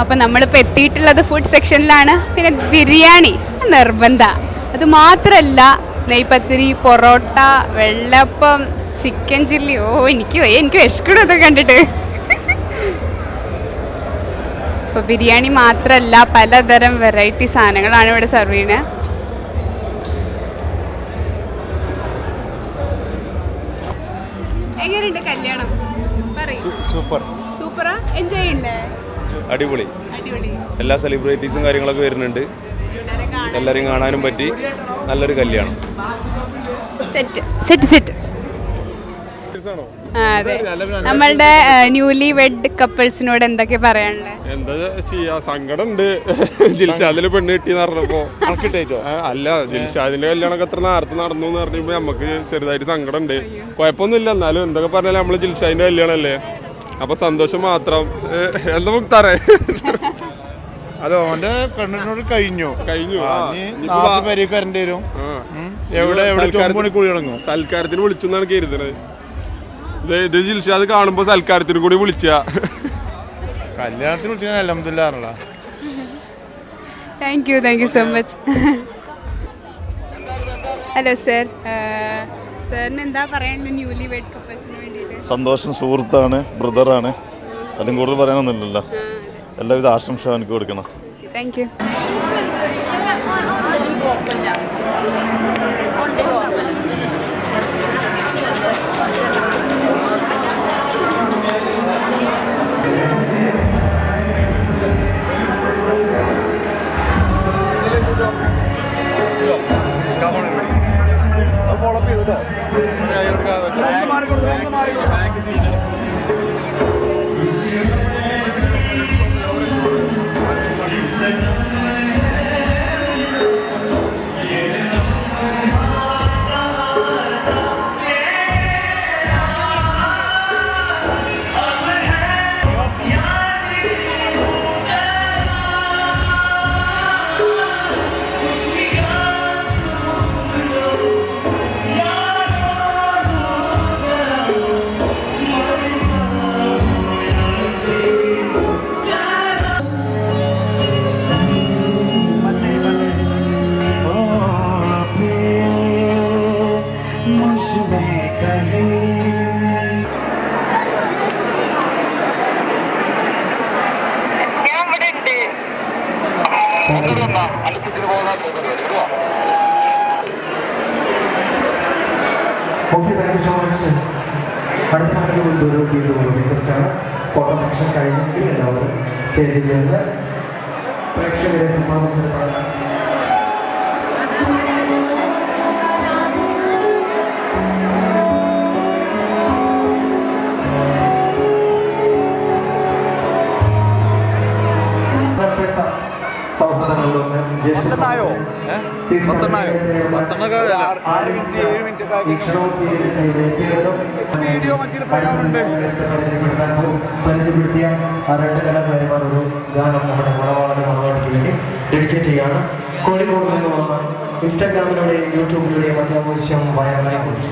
അപ്പോൾ നമ്മളിപ്പോൾ എത്തിയിട്ടുള്ളത് ഫുഡ് സെക്ഷനിലാണ്. പിന്നെ ബിരിയാണി നിർബന്ധ. അത് മാത്രമല്ല നെയ്പത്തിരി, പൊറോട്ട, വെള്ളപ്പം, ചിക്കൻ ചില്ലി. എനിക്ക് വിശക്കണം ഇതൊക്കെ കണ്ടിട്ട്. ഇപ്പോൾ ബിരിയാണി മാത്രമല്ല പലതരം വെറൈറ്റി സാധനങ്ങളാണ് ഇവിടെ സെർവ് ചെയ്യുന്നത്. എങ്ങനെയുണ്ട് കല്യാണം? സൂപ്പർ. സൂപ്പറാ? എൻജോയ് ചെയ്യണ്ടേ? അടിപൊളി. അടിപൊളി. എല്ലാ സെലിബ്രിറ്റീസും കാര്യങ്ങളൊക്കെ വരുന്നുണ്ട്. എല്ലാവരെയും കാണാനും പറ്റി. നല്ലൊരു കല്യാണം. Set set set. അതെ, നമ്മളുടെ ന്യൂലി വെഡ് കപ്പിൾസിനോട് എന്തൊക്കെ പറയാനുള്ളത്? എന്താ ചെയ്യാ, സങ്കടമുണ്ട്. ജിൽഷാദിന് പെണ്ണ് കിട്ടിയെന്ന് പറഞ്ഞപ്പോ അല്ല, ജിൽഷാദിന്റെ കല്യാണമൊക്കെ എത്ര നേരത്തെ നടന്നു എന്ന് പറഞ്ഞപ്പോ നമുക്ക് ചെറുതായിട്ട് സങ്കടമുണ്ട്. കുഴപ്പമൊന്നുമില്ല, എന്നാലും എന്തൊക്കെ പറഞ്ഞാലും നമ്മള് ജിൽഷാദിന്റെ കല്യാണല്ലേ, അപ്പൊ സന്തോഷം മാത്രം. എന്താ മുക്താറേ? അല്ല, ഓന്റെ പെണ്ണിനോട് കഴിഞ്ഞു. വരേണ്ടി വരും. സൽക്കാരത്തിന് വിളിച്ചെന്നാണ് കരുതുന്നത്. ഇത് ജിൽഷാദ് കാണുമ്പോ സൽക്കാരത്തിന് കൂടി വിളിച്ച കല്യാണത്തിന് വിളിച്ചാൽ അൽഹംദുലില്ലാഹ്. Thank you so much. Hello sir, സാറിന് എന്താ പറയാനുള്ളത് ന്യൂലി വെഡ് കപ്പിൾസിന് വേണ്ടിയിട്ട്? സന്തോഷം, സുഹൃത്താണ്, ബ്രദറാണ്, അതിലും കൂടുതൽ പറയാനൊന്നുമില്ലല്ലോ. എല്ലാവിധ ആശംസ എനിക്ക് കൊടുക്കണം. Thank you. ഫോട്ടോ സെക്ഷൻ കഴിഞ്ഞെങ്കിൽ എല്ലാവരും സ്റ്റേജിൽ നിന്ന് പ്രേക്ഷകരെ സമ്മാനിച്ചെടുത്താണ്. സൗഹൃദങ്ങളിലൊന്ന് പരിചയപ്പെടുത്തിയ ആ രണ്ട് കലാകാരിമാർ ഒരു ഗാനം നമ്മുടെ മണവാളന്റെ മണവാട്ടിക്ക് വേണ്ടി ഡെഡിക്കേറ്റ് ചെയ്യാണ്. കോഴിക്കോട് നിന്ന് വന്ന ഇൻസ്റ്റാഗ്രാമിലൂടെയും യൂട്യൂബിലൂടെയും അത്യാവശ്യം വൈറലായി കുറച്ച്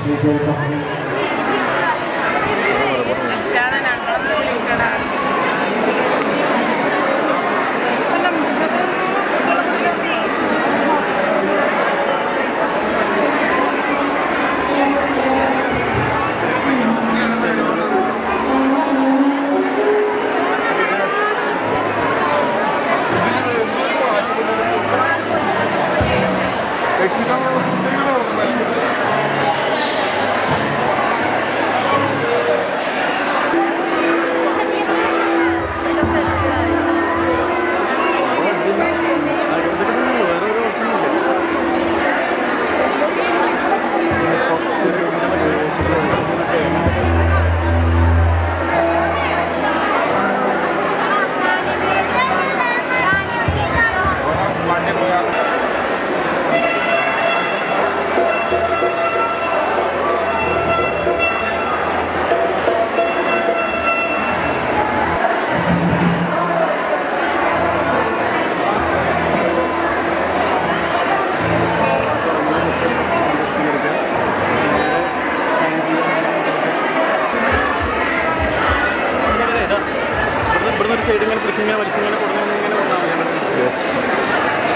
സൈഡ് ഇങ്ങനെ പിടിച്ചിങ്ങനെ വലിച്ചിങ്ങനെ കൊടുക്കുന്ന ഇങ്ങനെ വന്നാൽ മതി.